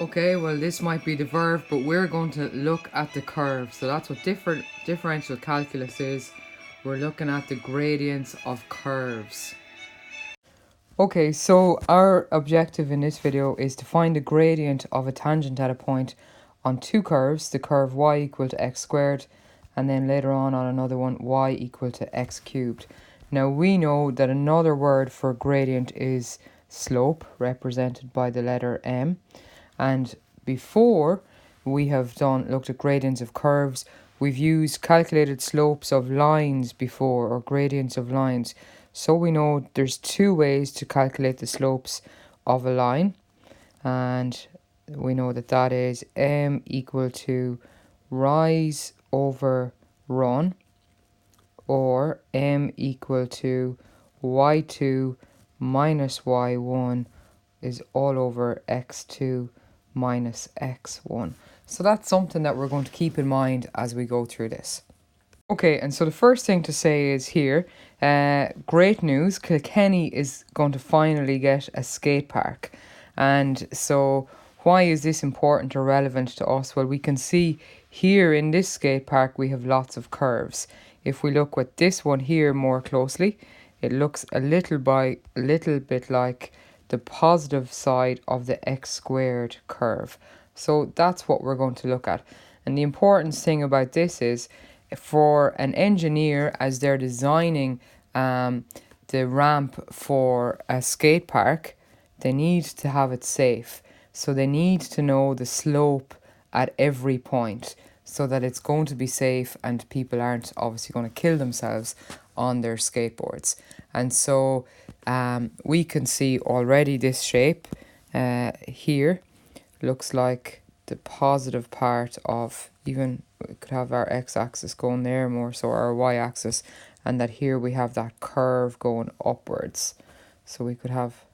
Okay, well this might be the verb, but we're going to look at the curve. So that's what differential calculus is. We're looking at the gradients of curves. Okay, so our objective in this video is to find the gradient of a tangent at a point on two curves, the curve y equal to x squared, and then later on another one, y equal to x cubed. Now we know that another word for gradient is slope, represented by the letter m. And before we have looked at gradients of curves, we've used calculated slopes of lines before, or gradients of lines. So we know there's two ways to calculate the slopes of a line, and we know that that is m equal to rise over run, or m equal to y2 minus y1 is all over x2 minus x1. So that's something that we're going to keep in mind as we go through this. Okay, and so the first thing to say is here, great news, Kilkenny is going to finally get a skate park. And so why is this important or relevant to us? Well, we can see here in this skate park we have lots of curves. If we look at this one here more closely, it looks a little bit like the positive side of the x squared curve. So that's what we're going to look at. And the important thing about this is, for an engineer, as they're designing the ramp for a skate park, they need to have it safe. So they need to know the slope at every point so that it's going to be safe and people aren't obviously going to kill themselves on their skateboards. And so we can see already this shape here looks like the positive part of, even we could have our x-axis going there more, so our y-axis, and that here we have that curve going upwards. So we could have,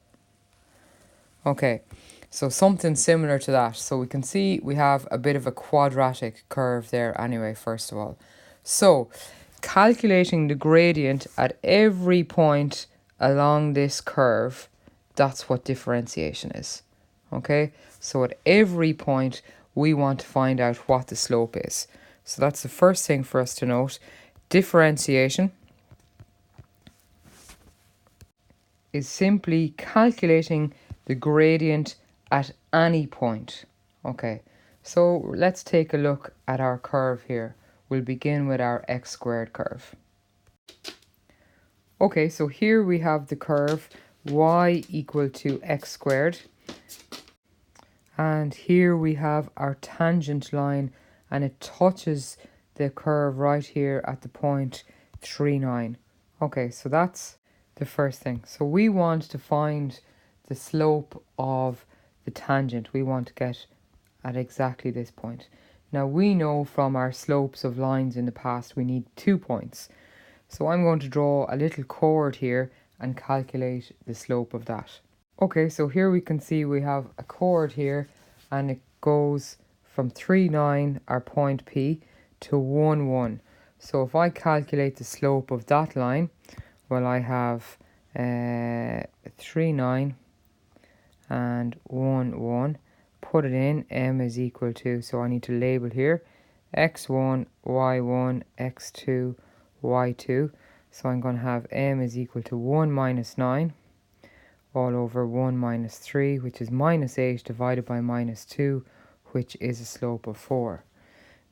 okay, so something similar to that. So we can see we have a bit of a quadratic curve there anyway, first of all. So calculating the gradient at every point along this curve, that's what differentiation is. Okay, so at every point we want to find out what the slope is. So that's the first thing for us to note. Differentiation is simply calculating the gradient at any point. Okay, so let's take a look at our curve here. We'll begin with our x squared curve. Okay, so here we have the curve y equal to x squared. And here we have our tangent line, and it touches the curve right here at the point 3,9. Okay, so that's the first thing. So we want to find the slope of the tangent. We want to get at exactly this point. Now we know from our slopes of lines in the past we need 2 points. So I'm going to draw a little chord here and calculate the slope of that. Okay, so here we can see we have a chord here, and it goes from 3,9, our point P, to 1,1. So if I calculate the slope of that line, well, I have 3,9 and 1,1. Put it in, m is equal to, so I need to label here, x1, y1, x2, y2. So I'm going to have m is equal to 1 minus 9 all over 1 minus 3, which is minus 8 divided by minus 2, which is a slope of 4.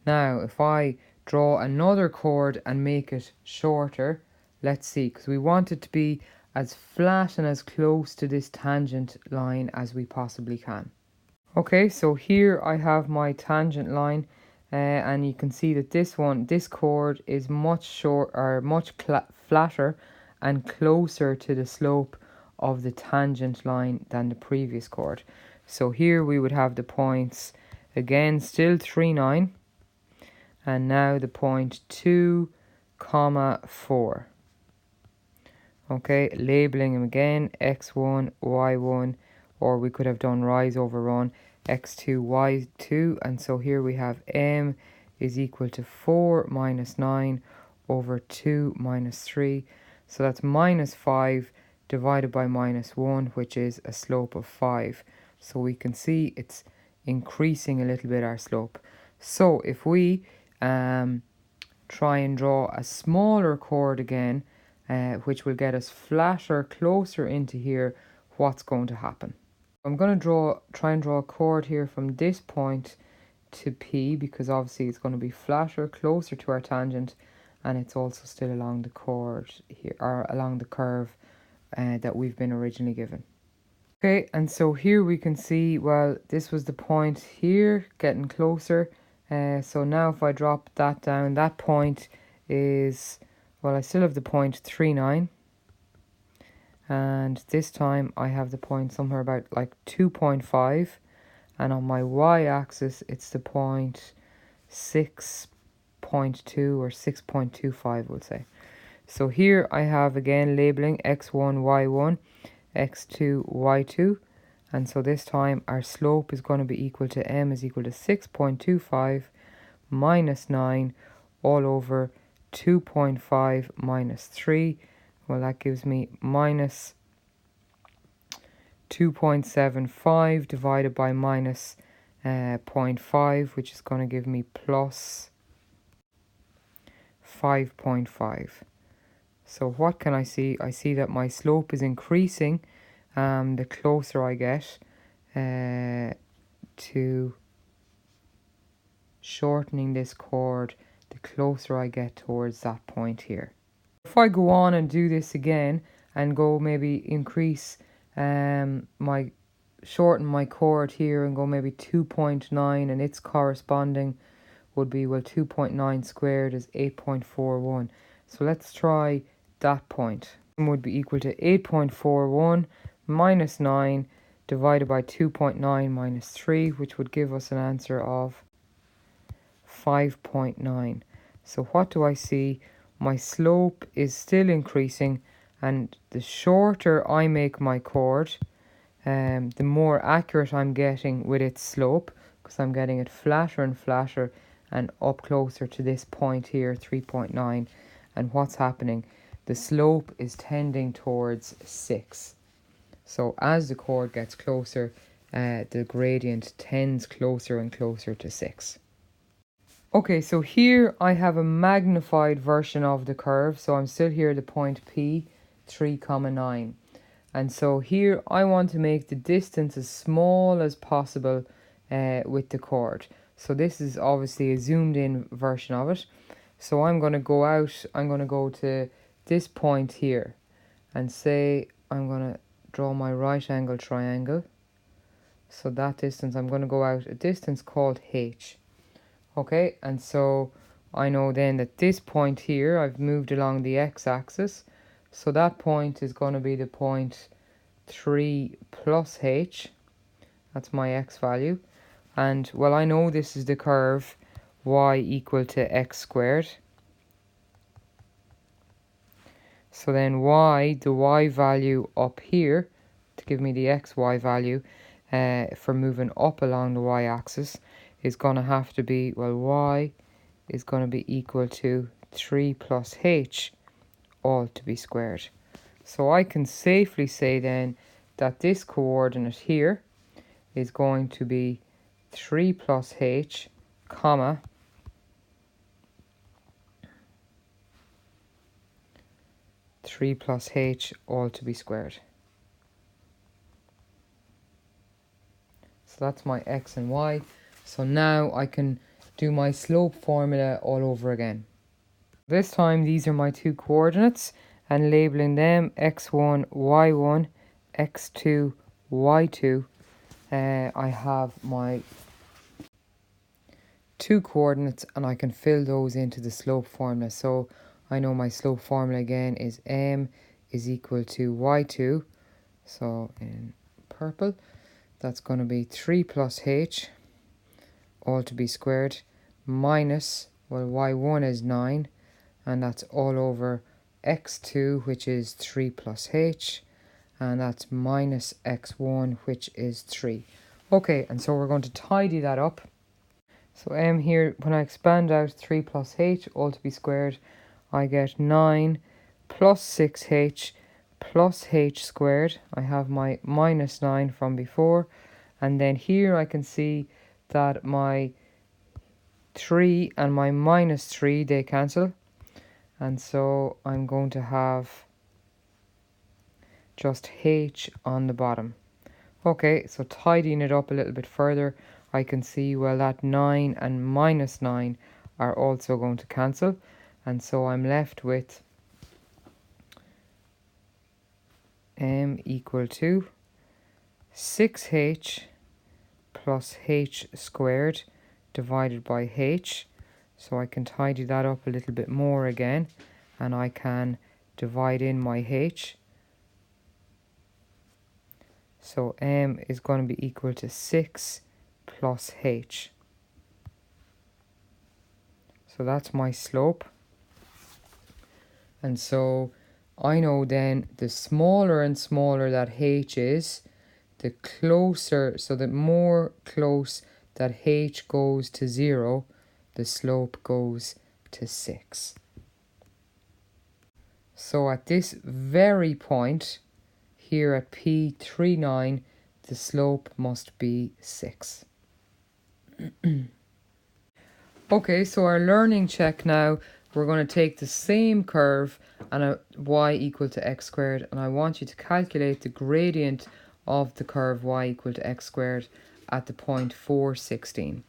Now, if I draw another chord and make it shorter, let's see, because we want it to be as flat and as close to this tangent line as we possibly can. Okay, so here I have my tangent line, and you can see that this chord is much flatter and closer to the slope of the tangent line than the previous chord. So here we would have the points, again still 3,9, and now the point 2, 4. Okay, labeling them again, x1, y1, or we could have done rise over run, x2, y2, and so here we have m is equal to 4 minus 9 over 2 minus 3. So that's minus 5 divided by minus 1, which is a slope of 5. So we can see it's increasing a little bit our slope. So if we try and draw a smaller chord again, which will get us flatter, closer into here, what's going to happen? I'm going to try and draw a chord here from this point to P, because obviously it's going to be flatter, closer to our tangent, and it's also still along the chord here, or along the curve that we've been originally given. Okay, and so here we can see, well, this was the point here, getting closer. So now if I drop that down, that point is, well, I still have the point 3,9. And this time I have the point somewhere about like 2.5. And on my y-axis, it's the point 6.2 or 6.25, we'll say. So here I have again labeling x1, y1, x2, y2. And so this time our slope is going to be equal to m is equal to 6.25 minus 9 all over 2.5 minus 3. Well, that gives me minus 2.75 divided by minus 0.5, which is going to give me plus 5.5. So what can I see? I see that my slope is increasing the closer I get to shortening this chord, the closer I get towards that point here. If I go on and do this again and go maybe increase shorten my chord here and go maybe 2.9, and its corresponding would be, well, 2.9 squared is 8.41. So let's try that point. It would be equal to 8.41 minus 9 divided by 2.9 minus 3, which would give us an answer of 5.9. So what do I see? My slope is still increasing, and the shorter I make my chord, the more accurate I'm getting with its slope, because I'm getting it flatter and flatter and up closer to this point here, 3.9. And what's happening? The slope is tending towards 6. So as the chord gets closer, the gradient tends closer and closer to 6. Okay, so here I have a magnified version of the curve. So I'm still here at the point P, 3,9. And so here I want to make the distance as small as possible with the chord. So this is obviously a zoomed in version of it. So I'm going to go out, I'm going to go to this point here and say I'm going to draw my right angle triangle. So that distance, I'm going to go out a distance called H. Okay, and so I know then that this point here, I've moved along the x-axis. So that point is going to be the point 3 plus h. That's my x value. And, well, I know this is the curve y equal to x squared. So then y, the y value up here, to give me the xy value for moving up along the y-axis, is going to have to be, well, y is going to be equal to 3 plus h, all to be squared. So I can safely say then that this coordinate here is going to be 3 plus h, comma, 3 plus h, all to be squared. So that's my x and y. So now I can do my slope formula all over again. This time these are my two coordinates, and labeling them x1, y1, x2, y2. I have my two coordinates and I can fill those into the slope formula. So I know my slope formula again is m is equal to y2. So in purple, that's going to be 3 plus h, all to be squared, minus, well, y1 is 9, and that's all over x2, which is 3 plus h, and that's minus x1, which is 3. Okay, and so we're going to tidy that up. So m here, when I expand out 3 plus h, all to be squared, I get 9 plus 6h plus h squared. I have my minus 9 from before. And then here I can see that my 3 and my minus 3, they cancel. And so I'm going to have just h on the bottom. Okay, so tidying it up a little bit further, I can see, well, that 9 and minus 9 are also going to cancel. And so I'm left with m equal to 6h plus h squared divided by h. So I can tidy that up a little bit more again, and I can divide in my h. So m is going to be equal to 6 plus h. So that's my slope. And so I know then the smaller and smaller that h is, the closer, so the more close that h goes to 0, the slope goes to 6. So at this very point, here at P39, the slope must be 6. Okay, so our learning check now, we're going to take the same curve and a y equal to x squared, and I want you to calculate the gradient of the curve y equal to x squared at the point 4, 16.